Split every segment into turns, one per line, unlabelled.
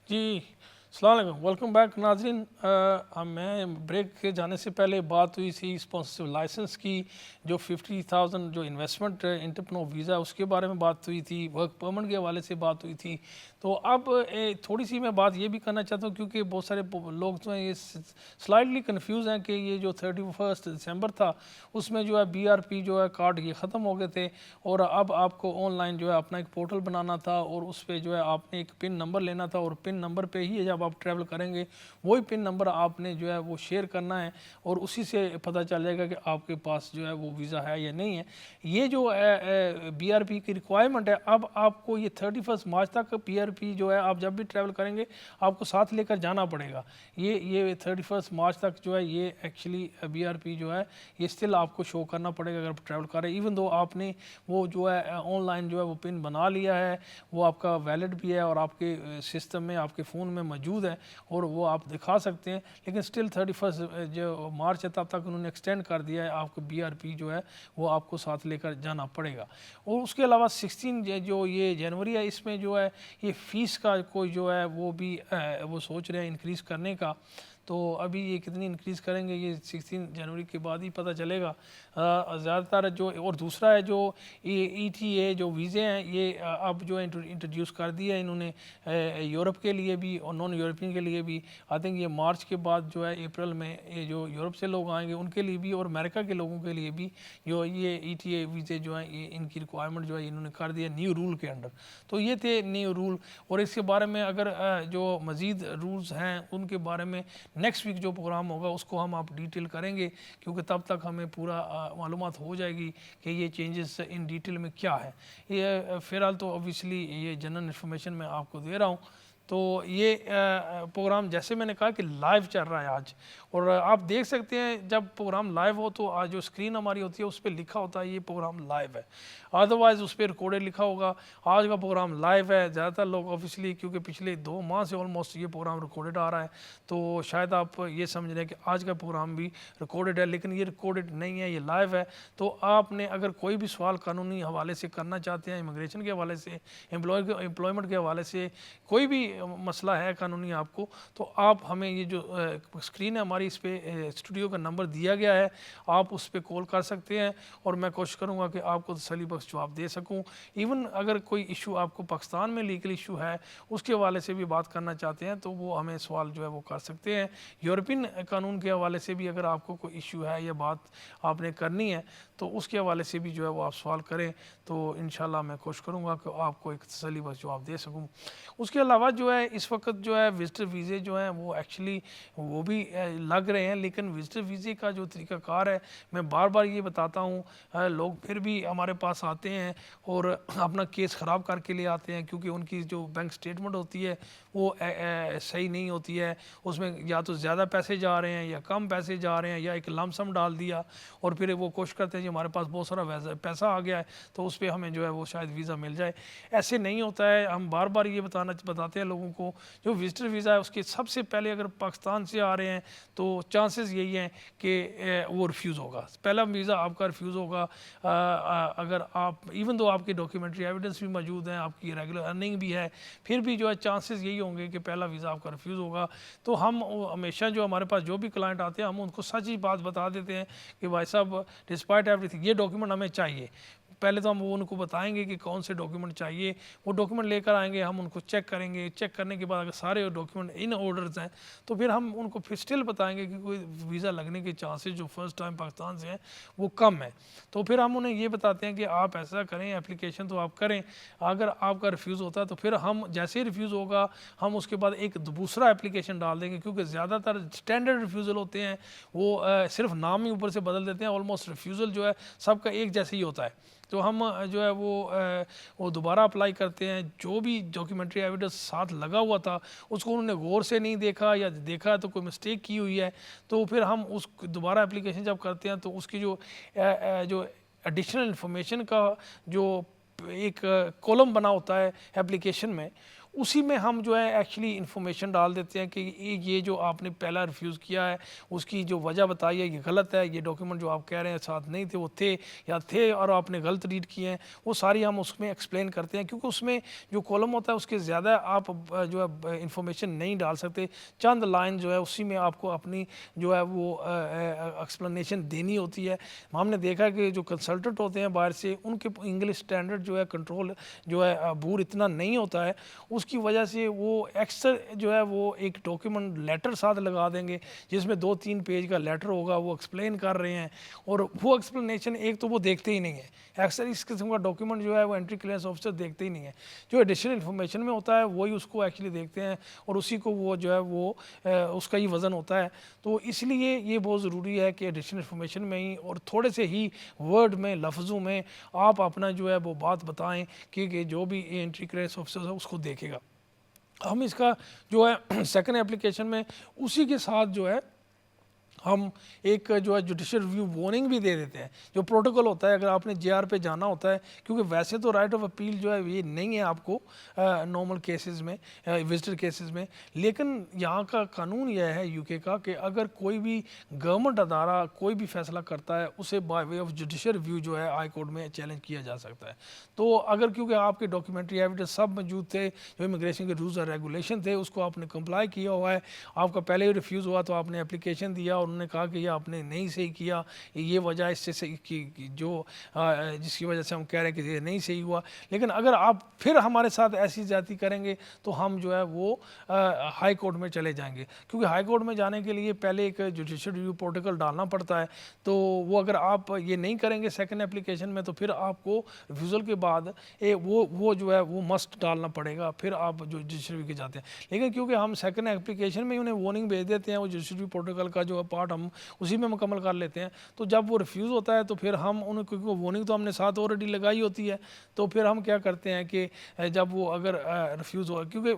जी, अस्सलाम वालेकुम, welcome back नाज़रीन। मैं ब्रेक के जाने से पहले बात हुई थी स्पॉन्सरशिप लाइसेंस की, जो 50,000 जो इन्वेस्टमेंट एंटरप्रेन्योर वीज़ा उसके बारे में बात हुई थी, वर्क परमिट के हवाले से बात हुई थी। तो अब थोड़ी सी मैं बात ये भी करना चाहता हूँ, क्योंकि बहुत सारे लोग जो हैं ये स्लाइटली कन्फ्यूज़ हैं कि ये जो 31 दिसंबर था उसमें जो है BRP जो है कार्ड ये ख़त्म हो गए थे, और अब आपको ऑनलाइन जो है अपना एक पोर्टल बनाना था, और उस पर जो है आपने एक पिन नंबर लेना था, और पिन नंबर पे ही जब आप ट्रैवल करेंगे वही पिन नंबर आपने जो है वो शेयर करना है, और उसी से पता चल जाएगा कि आपके पास जो है वो वीज़ा है या नहीं है। ये जो BRP की रिक्वायरमेंट है, अब आपको ये 31 मार्च तक BRP जो है आप जब भी ट्रैवल करेंगे आपको साथ लेकर जाना पड़ेगा। ये 31 मार्च तक जो है ये एक्चुअली BRP जो है ये स्टिल आपको शो करना पड़ेगा अगर आप ट्रैवल कर रहे हैं, इवन दो आपने वो जो है ऑनलाइन जो है वो पिन बना लिया है, वो आपका वैलिड भी है और आपके सिस्टम में आपके फ़ोन में मौजूद है और वो आप दिखा सकते हैं, लेकिन स्टिल 31 जो मार्च है तब तक उन्होंने एक्सटेंड कर दिया है। आपको BRP जो है वो आपको साथ लेकर जाना पड़ेगा। और उसके अलावा 16 जो ये जनवरी है, इसमें जो है ये फ़ीस का कोई जो है वो भी वो सोच रहे हैं इंक्रीज़ करने का। तो अभी ये कितनी इंक्रीज़ करेंगे ये 16 जनवरी के बाद ही पता चलेगा। ज़्यादातर जो और दूसरा है जो ये ETA जो वीज़े हैं ये अब जो इंट्रोड्यूस कर दिया है इन्होंने यूरोप के लिए भी और नॉन यूरोपियन के लिए भी। आई थिंक ये मार्च के बाद जो है अप्रैल में ये जो यूरोप से लोग आएंगे उनके लिए भी और अमेरिका के लोगों के लिए भी जो ये ETA वीज़े जो हैं ये इनकी रिक्वायरमेंट जो है इन्होंने कर दिया न्यू रूल के अंडर। तो ये थे न्यू रूल, और इसके बारे में अगर जो मज़ीद रूल्स हैं उनके बारे में नेक्स्ट वीक जो प्रोग्राम होगा उसको हम आप डिटेल करेंगे, क्योंकि तब तक हमें पूरा मालूमात हो जाएगी कि ये चेंजेस इन डिटेल में क्या है। ये फ़िलहाल तो ऑब्वियसली ये जनरल इन्फॉर्मेशन मैं आपको दे रहा हूँ। तो ये प्रोग्राम जैसे मैंने कहा कि लाइव चल रहा है आज, और आप देख सकते हैं जब प्रोग्राम लाइव हो तो आज जो स्क्रीन हमारी होती है उस पर लिखा होता है ये प्रोग्राम लाइव है, अदरवाइज़ उस पर रिकॉर्डेड लिखा होगा आज का प्रोग्राम लाइव है। ज़्यादातर लोग ऑब्वियसली क्योंकि पिछले 2 माह से ऑलमोस्ट ये प्रोग्राम रिकॉर्डेड आ रहा है, तो शायद आप ये समझ रहे हैं कि आज का प्रोग्राम भी रिकॉर्डेड है, लेकिन ये रिकॉर्डेड नहीं है, ये लाइव है। तो आपने अगर कोई भी सवाल कानूनी हवाले से करना चाहते हैं, इमिग्रेशन के हवाले से, एम्प्लॉयमेंट के हवाले से, कोई भी मसला है कानूनी आपको, तो आप हमें ये जो स्क्रीन है हमारी इस पर स्टूडियो का नंबर दिया गया है, आप उस पर कॉल कर सकते हैं और मैं कोशिश करूँगा कि आपको तसल्ली बख्श जवाब दे सकूँ। इवन अगर कोई इशू आपको पाकिस्तान में लीगल इशू है उसके हवाले से भी बात करना चाहते हैं तो वो हमें सवाल जो है वो कर सकते हैं। यूरोपियन कानून के हवाले से भी अगर आपको कोई इशू है या बात आपने करनी है तो उसके हवाले से भी जो है वो आप सवाल करें, तो इंशाल्लाह मैं कोशिश करूँगा कि आपको एक तसल्ली बख्श जवाब दे सकूँ। उसके अलावा जो है इस वक्त जो है विजिटर वीज़े जो हैं वो एक्चुअली वो भी लग रहे हैं, लेकिन विजिटर वीज़े का जो तरीक़ाकार है मैं बार बार ये बताता हूँ, लोग फिर भी हमारे पास आते हैं और अपना केस ख़राब करके ले आते हैं, क्योंकि उनकी जो बैंक स्टेटमेंट होती है वो सही नहीं होती है, उसमें या तो ज़्यादा पैसे जा रहे हैं या कम पैसे जा रहे हैं या एक लमसम डाल दिया, और फिर वो कोशिश करते हैं कि हमारे पास बहुत सारा पैसा आ गया है तो उस पर हमें जो है वो शायद वीज़ा मिल जाए। ऐसे नहीं होता है। हम बार बार ये बताते हैं लोगों को, जो विजिटर वीज़ा है उसके सबसे पहले अगर पाकिस्तान से आ रहे हैं तो चांसेस यही हैं कि वो रिफ्यूज़ होगा, पहला वीज़ा आपका रिफ्यूज़ होगा। अगर आप इवन दो आपके डॉक्यूमेंट्री एविडेंस भी मौजूद हैं, आपकी रेगुलर अर्निंग भी है, फिर भी जो है चांसेस यही होंगे कि पहला वीज़ा आपका रिफ्यूज़ होगा। तो हम हमेशा जो हमारे पास जो भी क्लाइंट आते हैं हम उनको सच ही बात बता देते हैं कि भाई साहब डिस्पाइट एवरीथिंग ये डॉक्यूमेंट हमें चाहिए। पहले तो हम वो उनको बताएंगे कि कौन से डॉक्यूमेंट चाहिए, वो डॉक्यूमेंट लेकर आएंगे, हम उनको चेक करेंगे, चेक करने के बाद अगर सारे डॉक्यूमेंट इन ऑर्डर्स हैं तो फिर हम उनको फिर स्टिल बताएंगे कि कोई वीज़ा लगने के चांसेस जो फर्स्ट टाइम पाकिस्तान से हैं वो कम है। तो फिर हम उन्हें ये बताते हैं कि आप ऐसा करें, एप्लीकेशन तो आप करें, अगर आपका रिफ्यूज़ होता है तो फिर हम जैसे ही रिफ्यूज़ होगा हम उसके बाद एक दूसरा एप्लीकेशन डाल देंगे, क्योंकि ज़्यादातर स्टैंडर्ड रिफ्यूज़ल होते हैं वो सिर्फ नाम ही ऊपर से बदल देते हैं, ऑलमोस्ट रिफ्यूज़ल जो है सबका एक जैसे ही होता है। तो हम जो है वो दोबारा अप्लाई करते हैं, जो भी डॉक्यूमेंट्री एविडेंस साथ लगा हुआ था उसको उन्होंने गौर से नहीं देखा या देखा तो कोई मिस्टेक की हुई है, तो फिर हम उस दोबारा एप्लीकेशन जब करते हैं तो उसकी जो एडिशनल इन्फॉर्मेशन का जो एक कॉलम बना होता है एप्लीकेशन में, उसी में हम जो है एक्चुअली इन्फॉर्मेशन डाल देते हैं कि ये जो आपने पहला रिफ्यूज़ किया है उसकी जो वजह बताई है ये गलत है, ये डॉक्यूमेंट जो आप कह रहे हैं साथ नहीं थे वो थे या थे और आपने गलत रीड किए हैं, वो सारी हम उसमें एक्सप्लेन करते हैं। क्योंकि उसमें जो कॉलम होता है उसके ज़्यादा आप जो है इन्फॉर्मेशन नहीं डाल सकते, चंद लाइन जो है उसी में आपको अपनी जो है वो एक्सप्लेनेशन देनी होती है। हमने देखा कि जो कंसल्टेंट होते हैं बाहर से उनके इंग्लिश स्टैंडर्ड जो है कंट्रोल जो है अबूर इतना नहीं होता है, उसकी वजह से वो अक्सर जो है वो एक डॉक्यूमेंट लेटर साथ लगा देंगे जिसमें 2-3 पेज का लेटर होगा, वो एक्सप्लेन कर रहे हैं और वो एक्सप्लेनेशन एक तो वो देखते ही नहीं है। अक्सर इस किस्म का डॉक्यूमेंट जो है वो एंट्री क्लियरेंस ऑफिसर देखते ही नहीं है, जो एडिशनल इन्फॉर्मेशन में होता है वही उसको एक्चुअली देखते हैं और उसी को वो जो है वो उसका ही वज़न होता है। तो इसलिए ये बहुत ज़रूरी है कि एडिशनल इन्फॉर्मेशन में ही और थोड़े से ही वर्ड में लफ्ज़ों में आप अपना जो है वो बात बताएं कि जो भी एंट्री क्लियरेंस ऑफिसर है उसको देखेगा। हम इसका जो है सेकंड एप्लीकेशन में उसी के साथ जो है हम एक जो है जुडिशियल रिव्यू वार्निंग भी दे देते हैं। जो प्रोटोकॉल होता है अगर आपने जेआर पे जाना होता है, क्योंकि वैसे तो राइट ऑफ अपील जो है ये नहीं है आपको नॉर्मल केसेस में विजिटर केसेस में, लेकिन यहाँ का कानून यह है यूके का कि अगर कोई भी गवर्नमेंट अदारा कोई भी फैसला करता है उसे by way of judicial review जो है हाई कोर्ट में चैलेंज किया जा सकता है। तो अगर क्योंकि आपके डॉक्यूमेंट्री एविडेंस सब मौजूद थे, जो इमिग्रेशन के रूल्स और रेगुलेशन थे उसको आपने कंप्लाई किया हुआ है, आपका पहले ही रिफ्यूज़ हुआ तो आपने एप्लीकेशन दिया और उन्होंने कहा कि ये आपने नहीं सही किया, ये वजह इससे सही कि जो जिसकी वजह से हम कह रहे हैं कि ये नहीं सही हुआ, लेकिन अगर आप फिर हमारे साथ ऐसी ज्यादती करेंगे तो हम जो है वो हाई कोर्ट में चले जाएंगे। क्योंकि हाई कोर्ट में जाने के लिए पहले एक जुडिशियल रिव्यू प्रोटोकॉल डालना पड़ता है, तो वो अगर आप ये नहीं करेंगे सेकंड एप्लीकेशन में तो फिर आपको रिफ्यूज़ल के बाद वो जो है वो मस्ट डालना पड़ेगा, फिर आप जो जुडिशियल रिव्यू के जाते हैं। लेकिन क्योंकि हम सेकंड एप्लीकेशन में उन्हें वार्निंग भेज देते हैं, वो जुडिशियल रिव्यू प्रोटोकॉल का जो पार्ट हम उसी में मुकम्मल कर लेते हैं, तो जब वो रिफ्यूज़ होता है तो फिर हम उन्हें, क्योंकि वार्निंग तो हमने साथ ऑलरेडी लगाई होती है, तो फिर हम क्या करते हैं कि जब वो अगर रिफ्यूज़ हो, क्योंकि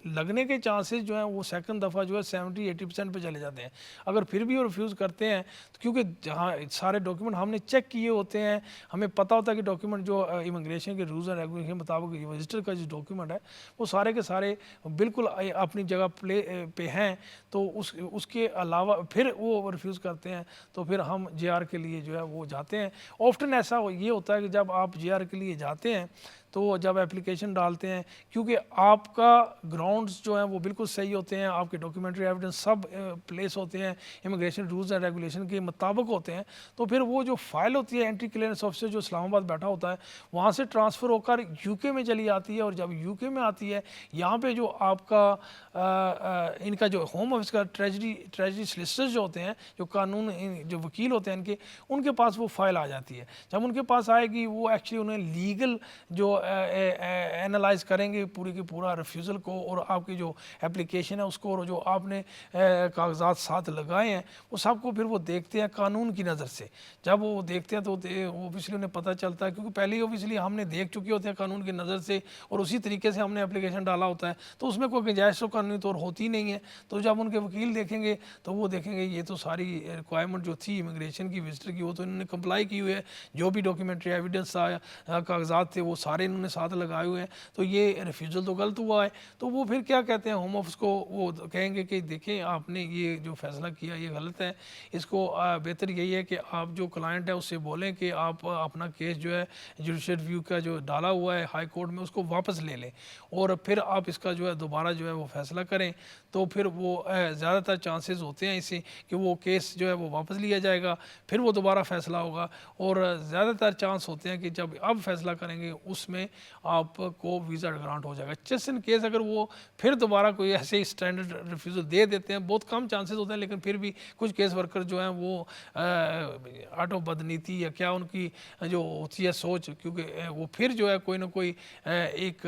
लगने के चांसेस जो हैं वो सेकंड दफ़ा जो है 70-80% पे चले जाते हैं। अगर फिर भी वो रिफ्यूज़ करते हैं तो क्योंकि जहाँ सारे डॉक्यूमेंट हमने चेक किए होते हैं, हमें पता होता है कि डॉक्यूमेंट जो इमिग्रेशन के रूल्स एंड रेगुलेशन के मुताबिक विजिटर का जो डॉक्यूमेंट है वो सारे के सारे बिल्कुल अपनी जगह पे हैं, तो उसके अलावा फिर वो रिफ्यूज़ करते हैं तो फिर हम JR के लिए जो है वो जाते हैं। ऑफ्टन ऐसा ये होता है कि जब आप JR के लिए जाते हैं तो जब एप्लीकेशन डालते हैं, क्योंकि आपका ग्राउंड्स जो हैं वो बिल्कुल सही होते हैं, आपके डॉक्यूमेंट्री एविडेंस सब प्लेस होते हैं, इमिग्रेशन रूल्स एंड रेगुलेशन के मुताबिक होते हैं, तो फिर वो जो फाइल होती है एंट्री क्लियरेंस ऑफिसर जो इस्लामाबाद बैठा होता है वहाँ से ट्रांसफ़र होकर यूके में चली आती है। और जब यूके में आती है यहाँ पे जो आपका इनका जो होम ऑफिस का ट्रेजरी सॉलिसिटर्स जो होते हैं, जो कानून जो वकील होते हैं इनके, उनके पास वो फाइल आ जाती है। जब उनके पास आएगी वो एक्चुअली उन्हें लीगल जो एनालाइज करेंगे पूरी की पूरा रिफ्यूज़ल को और आपकी जो एप्लीकेशन है उसको और जो आपने कागजात साथ लगाए हैं वो सबको फिर वो देखते हैं कानून की नज़र से। जब वो देखते हैं तो ऑब्वियसली उन्हें पता चलता है, क्योंकि पहले ही ऑब्वियसली हमने देख चुके होते हैं कानून की नज़र से और उसी तरीके से हमने एप्लीकेशन डाला होता है, तो उसमें कोई गुंजाइश तो कानूनी तौर होती नहीं है। तो जब उनके वकील देखेंगे तो वो देखेंगे ये तो सारी रिक्वायरमेंट जो थी इमिग्रेशन की विजिटर की वो तो इन्होंने कंप्लाई की हुई है, जो भी डॉक्यूमेंट्री एविडेंस कागजात थे वो सारे इन्होंने साथ लगाए हुए हैं, तो ये रिफ्यूज़ल तो गलत हुआ है। तो वो फिर क्या कहते हैं होम ऑफिस को, वो कहेंगे कि देखें आपने ये जो फैसला किया ये गलत है, इसको बेहतर यही है कि आप जो क्लाइंट है उससे बोलें कि आप अपना केस जो है जुडिशियल रिव्यू का जो डाला हुआ है हाई कोर्ट में उसको वापस ले लें और फिर आप इसका जो है दोबारा जो है वो फैसला करें। तो फिर वो ज़्यादातर चांसेस होते हैं इससे कि वो केस जो है वो वापस लिया जाएगा, फिर वो दोबारा फैसला होगा और ज़्यादातर चांस होते हैं कि जब अब फैसला करेंगे उसमें आपको वीज़ा ग्रांट हो जाएगा। जस्ट इन केस अगर वो फिर दोबारा कोई ऐसे स्टैंडर्ड रिफ्यूज़ल दे देते हैं, बहुत कम चांसेस होते हैं, लेकिन फिर भी कुछ केस वर्कर जो हैं वो आउट ऑफ बदनीति या क्या उनकी जो होती है सोच, क्योंकि वो फिर जो है कोई ना कोई एक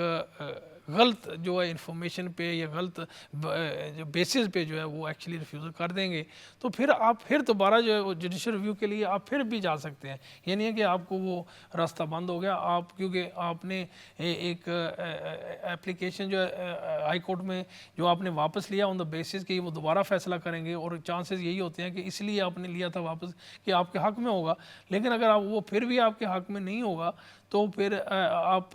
गलत जो है इंफॉर्मेशन पे या गलत जो बेसिस पे जो है वो एक्चुअली रिफ्यूज़ल कर देंगे, तो फिर आप फिर दोबारा जो है वो जुडिशियल रिव्यू के लिए आप फिर भी जा सकते हैं। ये नहीं है कि आपको वो रास्ता बंद हो गया, आप क्योंकि आपने एक एप्लीकेशन जो है हाई कोर्ट में जो आपने वापस लिया ऑन द बेसिस कि वो दोबारा फैसला करेंगे और चांसेस यही होते हैं कि इसलिए आपने लिया था वापस कि आपके हक़ में होगा, लेकिन अगर आप वो फिर भी आपके हक़ में नहीं होगा तो फिर आप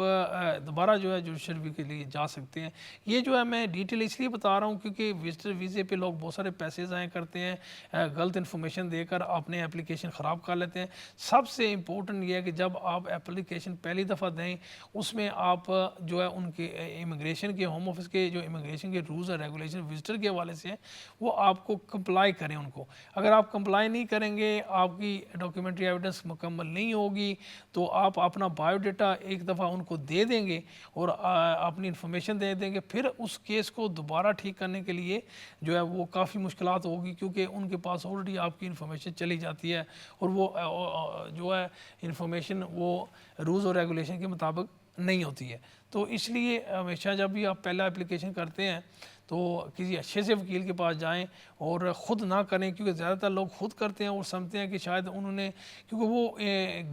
दोबारा जो है जुडिशल रिव्यू के लिए जा सकते हैं। ये जो है मैं डिटेल इसलिए बता रहा हूँ क्योंकि विजिटर वीज़े पे लोग बहुत सारे पैसे ज़ाया करते हैं, गलत इन्फॉर्मेशन देकर अपने एप्लीकेशन ख़राब कर लेते हैं। सबसे इम्पोर्टेंट ये है कि जब आप एप्लीकेशन पहली दफ़ा दें उसमें आप जो है उनके इमिग्रेशन के, होम ऑफिस के जो इमिग्रेशन के रूल्स और रेगुलेशन विजिटर के हवाले से हैं वो आपको कंप्लाई करें उनको। अगर आप कंप्लाई नहीं करेंगे, आपकी डॉक्यूमेंट्री एविडेंस मुकम्मल नहीं होगी, तो आप अपना बायोडाटा एक दफ़ा उनको दे देंगे और अपनी इंफॉर्मेशन दे देंगे, फिर उस केस को दोबारा ठीक करने के लिए जो है वो काफ़ी मुश्किलात होगी क्योंकि उनके पास ऑलरेडी आपकी इंफॉर्मेशन चली जाती है और वो जो है इंफॉर्मेशन वो रूल्स और रेगुलेशन के मुताबिक नहीं होती है। तो इसलिए हमेशा जब भी आप पहला एप्लीकेशन करते हैं तो किसी अच्छे से वकील के पास जाएं और ख़ुद ना करें, क्योंकि ज़्यादातर लोग खुद करते हैं और समझते हैं कि शायद उन्होंने, क्योंकि वो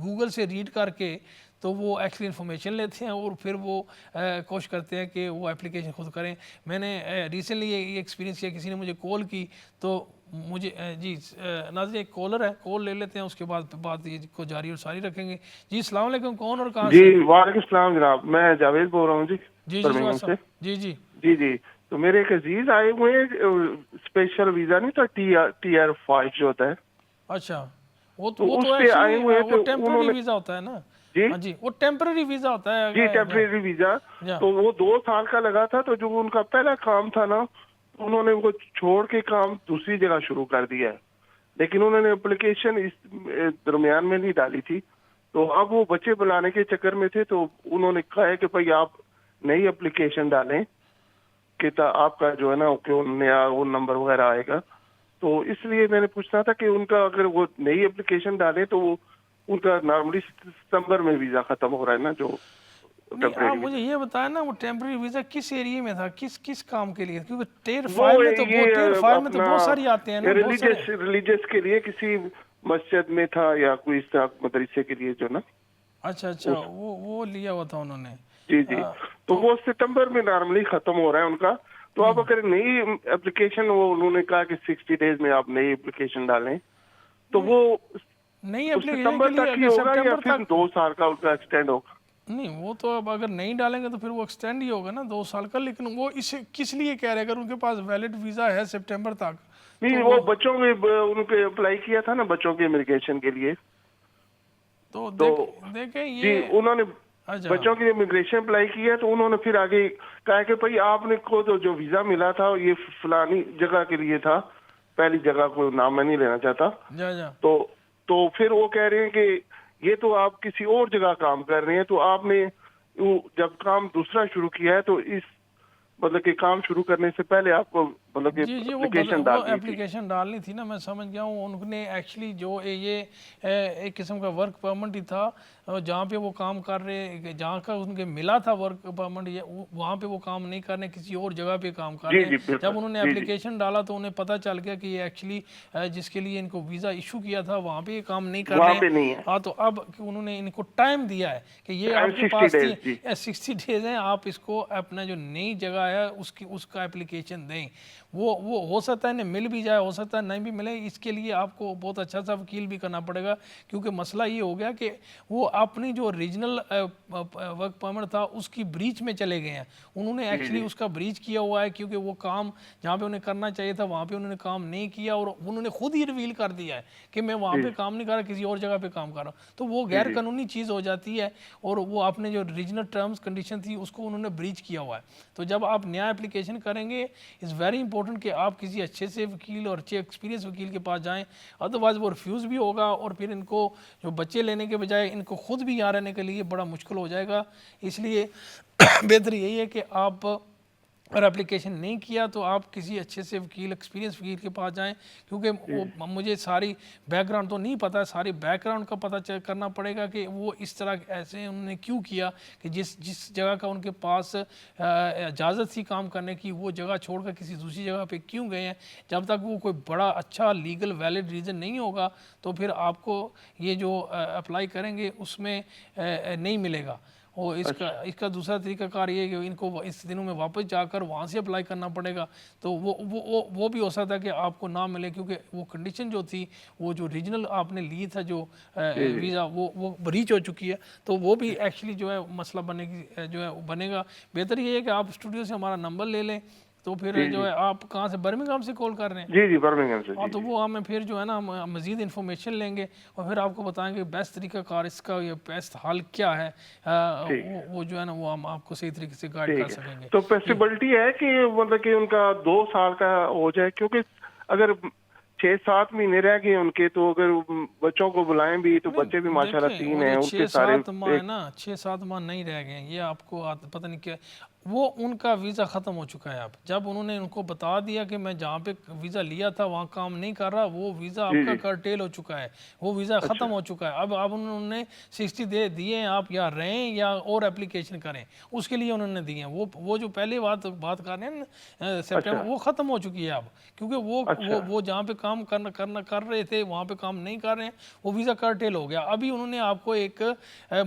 गूगल से रीड करके तो वो एक्चुअली इन्फॉर्मेशन लेते हैं और फिर वो कोशिश करते हैं कि वो एप्लीकेशन खुद करें। मैंने रिसेंटली ये एक्सपीरियंस किया, किसी ने मुझे कॉल की तो मुझे जी नाज़रीन एक कॉलर है, कॉल ले लेते हैं, उसके बाद बात ये को जारी और सारी रखेंगे। जी अस्सलाम वालेकुम, कौन और कहाँ से?
जी वालेकुम सलाम जनाब, मैं जावेद बोल रहा हूँ जी,
जी जी
बर्मिंघम से।
जी जी
जी जी, तो मेरे एक अजीज आए हुए हैं, स्पेशल वीजा नहीं था, TR5 जो होता है,
अच्छा, वो
तो
वो
उस
तो
पे आए
एक्चुअली
हुए हैं।
वो
तो
टेम्पररी
उन्होंने
वीज़ा होता है ना।
जी
हाँ जी, वो टेम्पररी वीज़ा होता है।
जी टेम्परेरी वीजा,
या
तो वो 2 साल का लगा था। तो जो उनका पहला काम था ना, उन्होंने वो छोड़ के काम दूसरी जगह शुरू कर दिया है, लेकिन उन्होंने एप्लीकेशन इस दरमियान में नहीं डाली थी। तो अब वो बच्चे बुलाने के चक्कर में थे, तो उन्होंने कहा है कि भाई आप नई एप्लीकेशन डालें कि आपका जो है ना क्यों नया वो नंबर वगैरह आएगा। तो इसलिए मैंने पूछना था कि उनका अगर वो नई एप्लीकेशन डालें तो वो उनका नॉर्मली सितंबर में वीजा खत्म हो रहा है ना, जो
नहीं, आप
टेम्परेरी
मुझे
वीजा।
ये बताया ना वो टेम्पररी वीज़ा किस एरिया में था, किस किस काम के लिए? क्योंकि टेर
वो
फाइव में तो
ये अपना
बहुत सारी आते हैं ना, बहुत सारे।
रिलीजियस के लिए किसी मस्जिद में था या कोई इस तरह मदरसे के लिए जो ना।
अच्छा अच्छा, वो लिया हुआ था उन्होंने।
जी जी, तो वो सितंबर में नॉर्मली खत्म हो रहा है उनका। तो अब अगर नई एप्लीकेशन, वो उन्होंने कहा कि 60 डेज में आप नई एप्लीकेशन डालें, तो वो
नई
तो
एप्लीकेशन के
सितंबर
लिए
तक ही
अगर
होगा या
सितंबर
फिर
तक
2 साल का उनका एक्सटेंड होगा?
नहीं, वो तो अब अगर नहीं डालेंगे तो फिर वो एक्सटेंड ही होगा ना 2 साल का। लेकिन वो इसे किस लिए कह रहे हैं, अगर उनके पास वैलिड वीज़ा है सितंबर तक
नहीं,
तो
वो बच्चों के उनके अप्लाई किया था ना बच्चों के इमिग्रेशन के लिए।
तो
तो
देखें
जी,
ये।
उन्होंने
अच्छा
बच्चों के लिए इमिग्रेशन अप्लाई किया, तो उन्होंने फिर आगे कहा कि भाई आपने को तो जो वीजा मिला था ये फलानी जगह के लिए था, पहली जगह को नाम मैं नहीं लेना चाहता।
जा जा
तो फिर वो कह रहे हैं कि ये तो आप किसी और जगह काम कर रहे हैं, तो आपने जब काम दूसरा शुरू किया है तो इस मतलब कि काम शुरू करने से पहले आपको मतलब कि
जी जी,
एप्लीकेशन
वो
डालनी थी।
एप्लीकेशन डालनी थी ना, मैं समझ गया हूँ। उन्होंने एक्चुअली जो ये एक किस्म का वर्क परमिट ही था, जहाँ पे वो काम कर रहे, जहाँ का उनके मिला था वर्क परमिट, ये वहाँ पे वो काम नहीं कर रहे, किसी और जगह पे काम कर
जी
रहे
जी
हैं।
बिल्कुल,
जब उन्होंने
जी जी
एप्लीकेशन डाला तो उन्हें पता चल गया कि ये एक्चुअली जिसके लिए इनको वीज़ा इशू किया था वहाँ पे ये काम नहीं कर
वहाँ
रहे
पे
हैं।
नहीं है।
हाँ, तो अब उन्होंने इनको टाइम दिया है कि ये
टाइम
आपके
60
पास
डेज जी।
60 डेज हैं, आप इसको अपना जो नई जगह है उसका एप्लीकेशन दें। वो हो सकता है इन्हें मिल भी जाए, हो सकता है नहीं भी मिले। इसके लिए आपको बहुत अच्छा सा वकील भी करना पड़ेगा, क्योंकि मसला ये हो गया कि वो अपनी जो रीजनल वर्क परमिट था उसकी ब्रीच में चले गए हैं। उन्होंने
जी
एक्चुअली
जी
उसका ब्रीच किया हुआ है, क्योंकि वो काम जहाँ पे उन्हें करना चाहिए था वहाँ पे उन्होंने काम नहीं किया और उन्होंने खुद ही रिवील कर दिया है कि मैं वहाँ पे काम नहीं कर रहा, किसी और जगह पे काम कर रहा हूँ। तो वो
जी
गैर
जी
कानूनी चीज़ हो जाती है और वो आपने जो रीजनल टर्म्स कंडीशन थी उसको उन्होंने ब्रीच किया हुआ है। तो जब आप नया एप्लीकेशन करेंगे, इज़ वेरी इंपॉर्टेंट कि आप किसी अच्छे से वकील और अच्छे एक्सपीरियंस वकील के पास जाएं, अदरवाइज वो रिफ्यूज़ भी होगा और फिर इनको जो बच्चे लेने के बजाय इनको खुद भी यहाँ रहने के लिए बड़ा मुश्किल हो जाएगा। इसलिए बेहतर यही है कि आप अगर एप्लीकेशन नहीं किया तो आप किसी अच्छे से वकील, एक्सपीरियंस वकील के पास जाएं, क्योंकि वो मुझे सारी बैकग्राउंड तो नहीं पता है, सारी बैकग्राउंड का पता करना पड़ेगा कि वो इस तरह ऐसे उन्होंने क्यों किया, कि जिस जगह का उनके पास इजाज़त थी काम करने की, वो जगह छोड़कर किसी दूसरी जगह पे क्यों गए हैं। जब तक वो कोई बड़ा अच्छा लीगल वैलिड रीज़न नहीं होगा तो फिर आपको ये जो अप्लाई करेंगे उसमें नहीं मिलेगा। और इसका दूसरा तरीकाकार ये है कि इनको इस दिनों में वापस जाकर वहाँ से अप्लाई करना पड़ेगा, तो वो भी हो सकता है कि आपको ना मिले, क्योंकि वो कंडीशन जो थी, वो जो रीजनल आपने ली था जो वीज़ा, वो ब्रीच हो चुकी है। तो वो भी एक्चुअली जो है मसला बनेगा। बेहतर ये है कि आप स्टूडियो से हमारा नंबर ले लें, तो फिर जो है आप कहाँ से, बर्मिंघम से कॉल कर रहे हैं?
जी जी, बर्मिंघम से।
हाँ, तो वो हमें फिर जो है ना हम मज़ीद इन्फॉर्मेशन लेंगे और फिर आपको बताएंगे बेस्ट तरीकाकार इसका, ये बेस्ट हल क्या है। वो जो है ना वो हम आपको सही तरीके से गाइड कर सकेंगे।
तो पॉसिबिलिटी है कि मतलब कि उनका 2 साल का हो जाए, क्योंकि अगर 6-7 महीने रह गए उनके, तो अगर बच्चों को बुलाएं भी तो बच्चे भी माशाल्लाह 3
वो
हैं,
जो
उनके
6-7 माह है ना, 6-7 माह नहीं रह गए हैं, ये आपको पता नहीं क्या, वो उनका वीज़ा ख़त्म हो चुका है। अब जब उन्होंने उनको बता दिया कि मैं जहाँ पे वीज़ा लिया था वहाँ काम नहीं कर रहा, वो वीज़ा आपका कर्टेल हो चुका है, वो वीज़ा ख़त्म हो चुका है। अब उन्होंने 60 डे दिए हैं, आप या रहें या और एप्लीकेशन करें, उसके लिए उन्होंने दिए हैं। वो जो पहले बात कर रहे हैं सितंबर, वो ख़त्म हो चुकी है अब, क्योंकि वो जहाँ पे काम कर रहे थे वहाँ पे काम नहीं कर रहे हैं, वो वीज़ा कर्टेल हो गया। अभी उन्होंने आपको एक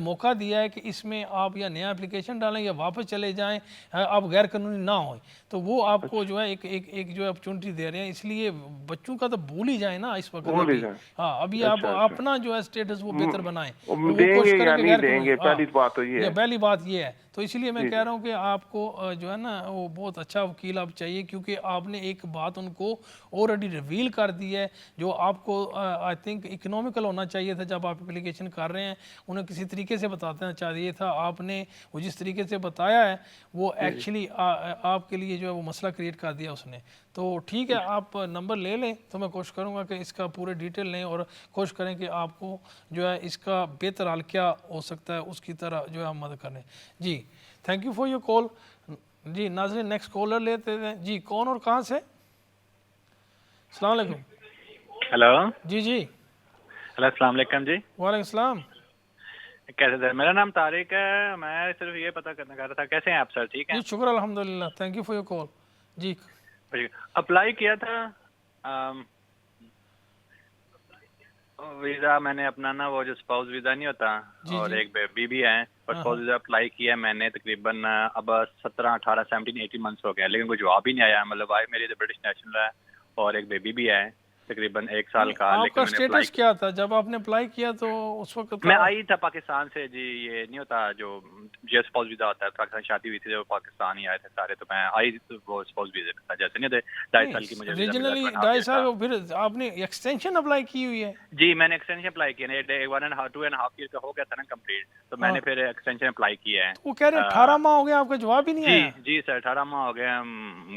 मौका दिया है कि इसमें आप या नया एप्लीकेशन डालें या वापस चले जाएं, आप गैर कानूनी ना हों, तो वो आपको जो है एक जो अपॉर्चुनिटी दे रहे हैं। इसलिए बच्चों का तो भूल ही जाए ना इस वक्त अभी। हाँ, अभी आप अपना जो है स्टेटस वो बेहतर बनाएं, वो कोशिश करें कि गैर कानूनी,
पहली बात तो ये है।
पहली बात ये है। तो इसलिए मैं कह रहा हूँ कि आपको जो है ना वो बहुत अच्छा वकील आप चाहिए, क्योंकि आपने एक बात उनको ऑलरेडी रिवील कर दी है जो आपको आई थिंक इकोनॉमिकल होना चाहिए था। जब आप एप्लीकेशन कर रहे हैं उन्हें किसी तरीके से बताना चाहिए था, आपने वो जिस तरीके से बताया है वो एक्चुअली आपके लिए जो है वो मसला क्रिएट कर दिया उसने। तो ठीक है, आप नंबर ले लें, तो मैं कोशिश करूँगा कि इसका पूरे डिटेल लें और कोशिश करें कि आपको जो है इसका बेहतर हल क्या हो सकता है उसकी तरह जो है हम मदद करें। जी, thank you for your call. जी नाज़रीन, नेक्स्ट कॉलर लेते हैं। जी, कौन और कहाँ से? अस्सलाम वालेकुम।
हेलो
जी जी,
हेलो, अस्सलाम वालेकुम जी।
वालेकुम सलाम।
कैसे सर? मेरा नाम तारिक है। मैं सिर्फ ये पता करना चाह रहा था, कैसे हैं आप सर? ठीक है
जी, शुक्र अल्हम्दुलिल्लाह, thank you for your call. जी
अप्लाई किया था वीज़ा मैंने अपना ना, वो जो स्पाउस वीज़ा नहीं होता, और एक बेबी भी है, और स्पाउस वीज़ा अप्लाई किया मैंने तकरीबन अब 17, 18, 17, 18 मंथ्स हो गया, लेकिन कोई जवाब ही नहीं आया। मतलब वाइफ मेरी तो ब्रिटिश नेशनल है और एक बेबी भी है तकरीबन 1 साल का।
आपका स्टेटस क्या था जब आपने अप्लाई किया? तो उस वक्त
मैं आई था पाकिस्तान से जी। ये नहीं होता जो स्पाउस वीज़ा होता है, पाकिस्तान शादी हुई थी जो पाकिस्तान ही आए थे सारे, तो मैं आई तो वो स्पाउस वीज़े पे था, जैसे नहीं थे 2.5 साल की मुझे
रीजनली 2.5 साल। फिर आपने एक्सटेंशन अप्लाई की हुई है?
जी, मैंने एक्सटेंशन अप्लाई किया है। 2.5 ईयर का हो गया था ना कंप्लीट, तो मैंने फिर एक्सटेंशन अप्लाई किया है।
वो कह रहे हैं 18 माह हो गया, आपका जवाब ही नहीं आया?
जी सर, 18 माह हो गया,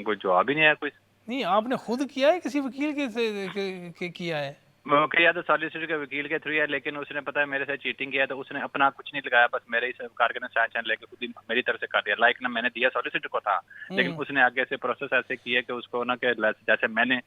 कोई जवाब ही नहीं आया। कोई
नहीं, आपने खुद किया है किसी वकील के किया है?
किया तो सॉलिसिटर के वकील के थ्रू है, लेकिन उसने पता है मेरे से चीटिंग किया, तो उसने अपना कुछ नहीं लगाया, बस मेरे ही सरकार के साइन लेके खुद ही मेरी तरफ से कर दिया। लाइक ना मैंने दिया सॉलिसिटर को था, लेकिन उसने आगे से प्रोसेस ऐसे किया कि उसको ना कि जैसे मैंने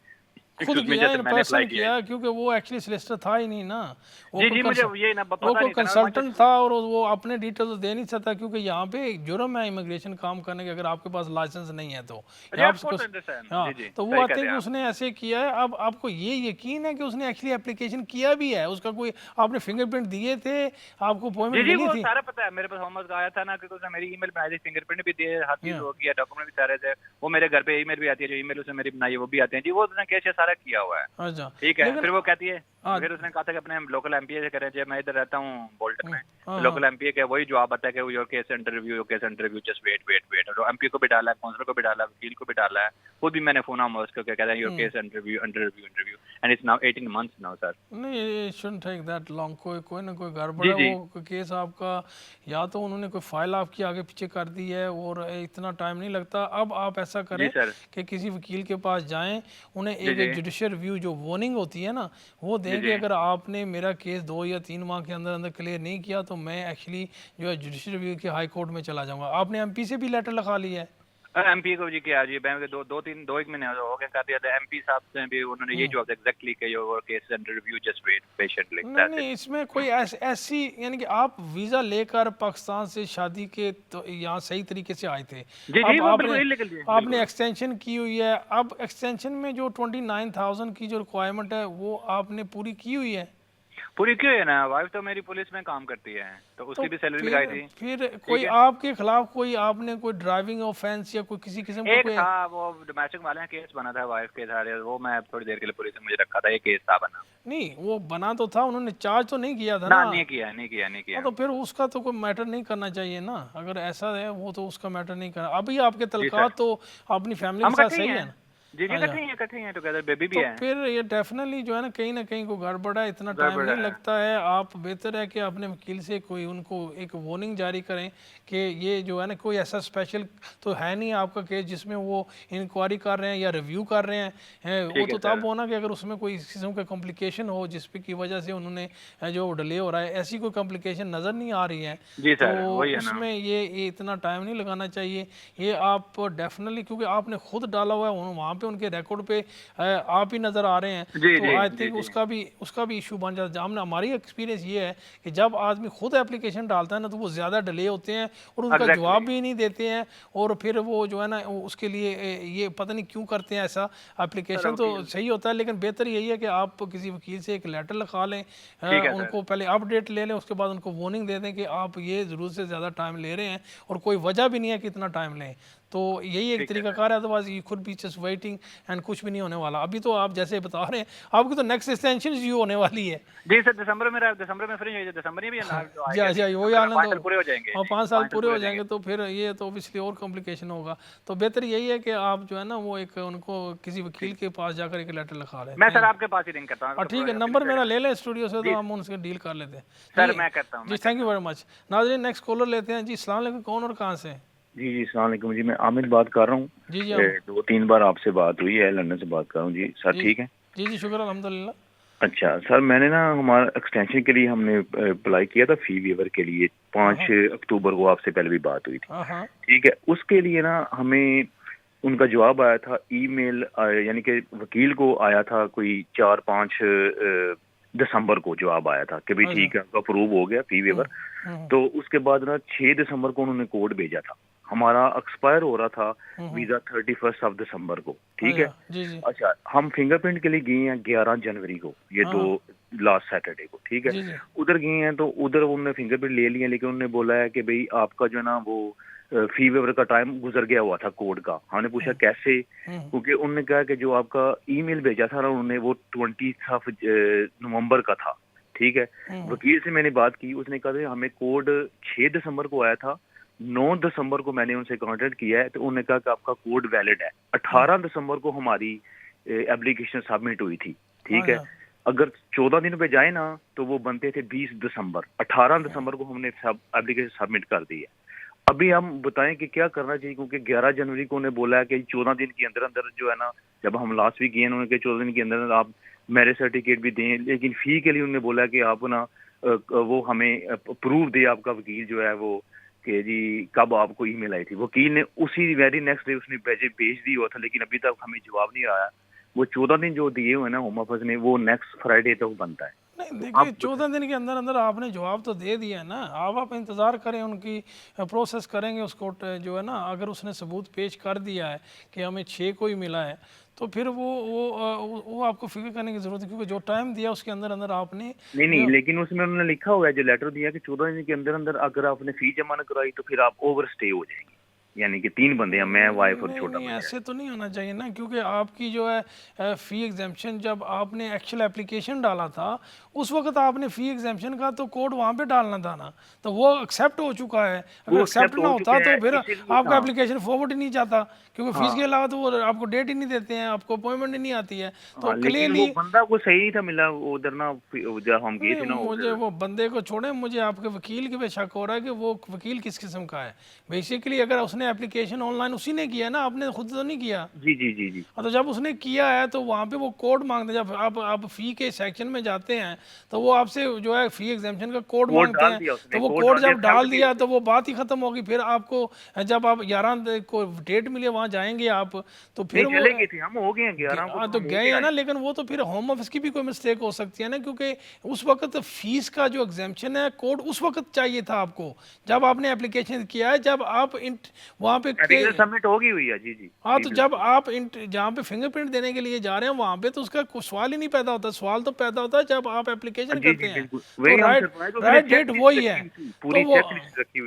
खुद किया इन पर्सन किया, क्योंकि वो एक्चुअली सोलिसिटर था ही नहीं ना।
जी मुझे ये ना पता
वो कोई कंसल्टेंट था और वो अपने डिटेल तो दे नहीं सकता, क्योंकि यहाँ पे जुर्म है इमिग्रेशन काम करने के, अगर आपके पास लाइसेंस नहीं है तो। हाँ, तो वो आई थिंक उसने ऐसे किया है। अब आपको ये यकीन है कि उसने एक्चुअली एप्लीकेशन किया भी है? उसका कोई आपने फिंगरप्रिंट दिए थे, आपको अपॉइंटमेंट मिली थी?
सारा पता है मेरे पास। होमवर्क आया था ना, क्योंकि उसने मेरी ईमेल में आई थी, फिंगरप्रिंट भी दिए, हर चीज हो गया, डॉक्यूमेंट भी सारे थे। वो मेरे घर पे ईमेल भी आती है, जो ईमेल उसने मेरी बनाई वो भी आते हैं जी। वो उसने कैसे सारा किया हुआ है।
अच्छा,
ठीक है। फिर वो कहती है, फिर उसने कहा था कि अपने लोकल एमपीए से करें। जब मैं इधर रहता हूँ बोल्टन में, लोकल एमपीए के वही जवाब आता है कि your case interview, just wait. और एमपी को भी डाला है, काउंसलर को भी डाला है, वकील को भी डाला है, खुद भी मैंने फोन आया उसको कहता है your case interview and it's now 18 months now sir.
नहीं, it shouldn't take that long. कोई ना कोई गड़बड़ है। वो केस आपका या तो उन्होंने कोई फाइल आपकी आगे पीछे कर दी है और इतना टाइम नहीं लगता। अब आप ऐसा करें कि किसी वकील के पास जाएं, उन्हें एक जुडिशियल रिव्यू जो वार्निंग होती है ना वो देंगे। अगर आपने मेरा केस 2 या 3 माह के अंदर क्लियर नहीं किया तो मैं एक्चुअली जो है जुडिशियल रिव्यू के हाई कोर्ट में चला जाऊंगा। आपने एमपी से भी लेटर लिखा लिया है?
एमपी को जी किया जी, बैंक के 2-1 महीने हो गए कर दिया था। एमपी साहब से भी उन्होंने ये जवाब एग्जैक्टली कि your case under review, just wait patiently.
नहीं, इसमें कोई ऐसी यानी कि आप वीजा लेकर पाकिस्तान से शादी के तो यहाँ सही तरीके से आए थे। आपने एक्सटेंशन की हुई है। अब एक्सटेंशन में जो 29,000 की जो रिक्वायरमेंट है वो आपने पूरी की हुई है?
पूरी क्यों है ना, वाइफ तो मेरी पुलिस में काम करती है, तो उसकी भी सैलरी लगाई थी।
फिर कोई आपके खिलाफ कोई आपने कोई ड्राइविंग ऑफेंस या कोई किसी किस्म का
एक
कोई
था वो डोमेस्टिक वाले का केस बना था वाइफ के सारे, वो मैं थोड़ी देर के लिए पुलिस ने मुझे रखा था, ये केस था बना।
नहीं, वो बना तो था, उन्होंने चार्ज तो नहीं किया था
ना
ना।
नहीं किया, नहीं किया, नहीं किया।
हाँ, तो फिर उसका तो कोई मैटर नहीं करना चाहिए ना, अगर ऐसा है वो तो उसका मैटर नहीं करना। अभी आपके तल्कात तो अपनी फैमिली
हम
के साथ
इकट्ठे ही
सही है
हैं।
ना।
जी जी, इकट्ठे ही हैं टुगेदर, बेबी भी
तो
है।
फिर ये डेफिनेटली जो है ना कहीं को गड़बड़ है, इतना टाइम
गड़बड़
नहीं
है।
लगता है। आप बेहतर है कि अपने वकील से कोई उनको एक वार्निंग जारी करें कि ये जो है ना कोई ऐसा स्पेशल तो है नहीं आपका केस जिसमें वो इंक्वायरी कर रहे हैं या रिव्यू कर रहे हैं। वो तो तब होना कि अगर उसमें कोई इस किस्म का कॉम्प्लिकेशन हो जिसपे की वजह से उन्होंने जो डिले हो रहा है, ऐसी कोई कॉम्प्लिकेशन नज़र नहीं आ रही है
जी सर,
तो
वही है ना।
उसमें ये इतना टाइम नहीं लगाना चाहिए। ये आप डेफिनेटली, क्योंकि आपने खुद डाला हुआ है वहाँ पे, उनके रिकॉर्ड पे आप ही नज़र आ रहे हैं,
जी,
तो
जी,
आई
जी,
थिंक
जी।
उसका भी इशू बन जाता है। हमने हमारी एक्सपीरियंस ये है कि जब आदमी खुद एप्लीकेशन डालता है ना तो वो ज़्यादा डिले होते हैं और उनका
Exactly.
जवाब भी नहीं देते हैं, और फिर वो जो है ना उसके लिए ये पता नहीं क्यों करते हैं ऐसा। एप्लीकेशन तो सही होता है, लेकिन बेहतर यही है कि आप किसी वकील से एक लेटर लिखा लें, उनको पहले अपडेट ले लें, उसके बाद उनको वार्निंग दे दें कि आप ये ज़रूरत से ज़्यादा टाइम ले रहे हैं और कोई वजह भी नहीं है कि इतना टाइम लें। तो यही एक तरीकाकार है, otherwise you could be just waiting and कुछ भी नहीं होने वाला। अभी तो आप जैसे बता रहे हैं आपकी तो नेक्स्ट एक्सटेंशन यू होने वाली है।
जी सर, दिसंबर में फ्री हो, दिसंबर में भी
जी वही आना,
5 साल पूरे हो जाएंगे।
और 5 साल पूरे हो जाएंगे तो फिर ये तो ऑब्वियसली और कॉम्प्लिकेशन होगा। तो बेहतर यही है कि आप जो है ना वो एक उनको किसी वकील के पास जाकर एक लेटर लिखा लें।
मैं सर आपके पास ही रिंग करता हूँ।
ठीक है, नंबर मेरा ले लें स्टूडियो से तो हम उनसे डील कर लेते हैं।
सर मैं करता हूँ।
जी थैंक यू वेरी मच। नाज़रीन नेक्स्ट कॉलर लेते हैं जी। अस्सलाम वालेकुम, कौन और कहाँ से?
जी जी, अस्सलाम वालेकुम जी, मैं आमिर बात कर रहा हूँ।
जी जी
2-3 बार आपसे बात हुई है, लंदन से बात कर रहा हूँ जी। सर ठीक है?
जी शुक्र अल्हम्दुलिल्लाह।
अच्छा सर, मैंने ना हमारा एक्सटेंशन के लिए हमने अप्लाई किया था फी वेवर के लिए, 5 अक्टूबर को आपसे पहले भी बात हुई थी। ठीक है, उसके लिए ना हमें उनका जवाब आया था ईमेल, यानी कि वकील को आया था कोई 4-5 दिसंबर को जवाब आया था कि भाई ठीक है आपका अप्रूव हो गया फी वेवर। तो उसके बाद ना 6 दिसंबर को उन्होंने कोड भेजा था। हमारा एक्सपायर हो रहा था वीजा 31 ऑफ दिसंबर को। ठीक है
जी जी।
अच्छा, हम फिंगरप्रिंट के लिए गए हैं 11 जनवरी को, ये लास्ट सैटरडे को। ठीक है, उधर गए हैं तो उधर उन्होंने फिंगरप्रिंट ले लिया, लेकिन उन्होंने बोला है कि भाई आपका जो है ना वो फी वेवर का टाइम गुजर गया हुआ था कोड का। हमने पूछा कैसे, क्योंकि उन्होंने कहा कि जो आपका ईमेल भेजा था ना उन्होंने वो 20 ऑफ नवंबर का था। ठीक है, वकील से मैंने बात की, उसने कहा हमें कोड 6 दिसंबर को आया था, 9 दिसंबर को मैंने उनसे कांटेक्ट किया है तो उन्होंने कहा कि आपका कोड वैलिड है। 18 दिसंबर को हमारी एप्लीकेशन सबमिट हुई थी। ठीक है, अगर 14 दिन पे जाए ना तो वो बनते थे 20 दिसंबर। 18 दिसंबर को हमने सब एप्लीकेशन सबमिट कर दी है। अभी हम बताएं कि क्या करना चाहिए, क्योंकि 11 जनवरी को उन्हें बोला है कि 14 दिन के अंदर अंदर जो है ना, जब हम लास्ट वीक गए उन्होंने 14 दिन के अंदर अंदर आप मैरिज सर्टिफिकेट भी दें, लेकिन फी के लिए उन्होंने बोला कि आप ना वो हमें प्रूफ दे आपका वकील जो है वो कि जी कब आपको ईमेल आई थी। वकील ने उसी वेरी नेक्स्ट डे उसने भेज दी हुआ था, लेकिन अभी तक हमें जवाब नहीं आया। वो 14 दिन जो दिए हुए ना होम ऑफिस ने, वो नेक्स्ट फ्राइडे तक बनता है।
नहीं देखिए 14 दिन के अंदर अंदर आपने जवाब तो दे दिया है ना, आप इंतज़ार करें, उनकी प्रोसेस करेंगे उसको जो है ना। अगर उसने सबूत पेश कर दिया है कि हमें 6 को ही मिला है तो फिर वो आपको फिक्र करने की जरूरत है, क्योंकि जो टाइम दिया उसके अंदर अंदर आपने
नहीं, लेकिन उसमें उन्होंने लिखा हुआ है जो लेटर दिया कि 14 दिन के अंदर अंदर अगर आपने फी जमा न कराई तो फिर आप ओवर स्टे हो जाएंगे। यानी कि 3 बंदे हैं, मैं वाइफ और छोटा
नहीं, ऐसे तो नहीं होना चाहिए ना, क्योंकि आपकी जो है फ़ी एग्जाम्पशन जब आपने एक्चुअल एप्लीकेशन डाला था उस वक्त आपने फ़ी एग्जाम्पशन का तो कोड वहाँ पे डालना था ना, तो वो एक्सेप्ट हो चुका है। अगर एक्सेप्ट ना होता तो फिर आपका एप्लीकेशन फॉरवर्ड ही नहीं जाता, क्योंकि फीस के अलावा तो वो आपको डेट ही नहीं देते हैं, आपको अपॉइंटमेंट ही नहीं आती है। तो क्लियरली
बंदा को सही था मिला उधर ना, जब हम गए थे ना।
मुझे वो बंदे को छोड़े, मुझे आपके वकील के पे शक हो रहा है कि वो वकील किस किस्म का है। बेसिकली अगर उसने एप्लीकेशन ऑनलाइन उसी ने किया ना, आपने खुद तो नहीं किया।
जी जी जी जी।
तो जब उसने किया है तो वहाँ पे वो कोड मांगते हैं। जब आप फी के सेक्शन में जाते हैं तो वो आपसे जो है फी एग्जाम्पशन का कोड मांगते हैं, तो वो कोड जब डाल दिया तो वो बात ही खत्म होगी। फिर आपको जब आप 11 को डेट मिले वहाँ जाएंगे आप, तो फिर वो
हम हो गए 11 को
तो गए हैं ना, लेकिन वो तो फिर होम ऑफिस की भी कोई मिस्टेक हो सकती है ना, क्योंकि उस वक्त फीस का जो एग्जाम्पशन है कोड उस वक्त चाहिए था आपको जब आपने एप्लीकेशन किया है। जब आप वहाँ पे
सबमिट होगी हुई है जी।
हाँ, तो जब आप जहाँ पे फिंगरप्रिंट देने के लिए जा रहे हैं वहाँ पे तो उसका कोई सवाल ही नहीं पैदा होता। सवाल तो पैदा होता है जब आप एप्लीकेशन करते हैं, तो राइट डेट वही है। तो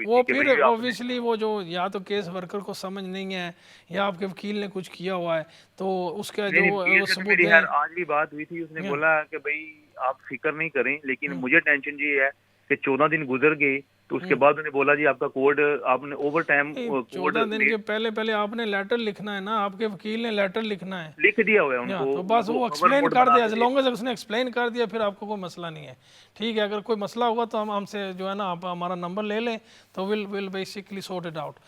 वो फिर ऑब्वियसली वो जो या तो केस वर्कर को समझ नहीं है या आपके वकील ने कुछ किया हुआ है, तो उसका जो वो सबूत है।
आज भी बात हुई थी, उसने बोला कि भाई आप फिक्र नहीं करें, लेकिन मुझे टेंशन ये है कि 14 दिन गुजर गए तो उसके बाद उन्होंने बोला जी आपका कोड आपने ओवर टाइम
14 दिन के पहले आपने लेटर लिखना है ना, आपके वकील ने लेटर लिखना है,
लिख दिया हुआ है उनको,
तो बस वो एक्सप्लेन कर दिया। एज लॉन्ग एज उसने एक्सप्लेन कर दिया फिर आपको कोई मसला नहीं है। ठीक है, अगर कोई मसला होगा तो हम हमसे जो है ना आप हमारा नंबर ले लें तो will basically sort it out.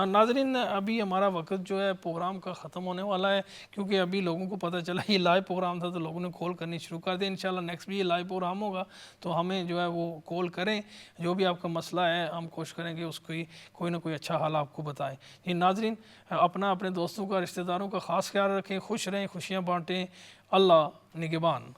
नाजरीन, अभी हमारा वक्त जो है प्रोग्राम का ख़त्म होने वाला है, क्योंकि अभी लोगों को पता चला ये लाइव प्रोग्राम था तो लोगों ने कॉल करनी शुरू कर दी। इंशाल्लाह नेक्स्ट भी ये लाइव प्रोग्राम होगा तो हमें जो है वो कॉल करें, जो भी आपका मसला है हम कोशिश करेंगे उसकी कोई ना कोई अच्छा हाल आपको बताएं। ये नाजरीन, अपने दोस्तों का, रिश्तेदारों का ख़ास ख्याल रखें, खुश रहें, खुशियाँ बांटें। अल्लाह निगहबान।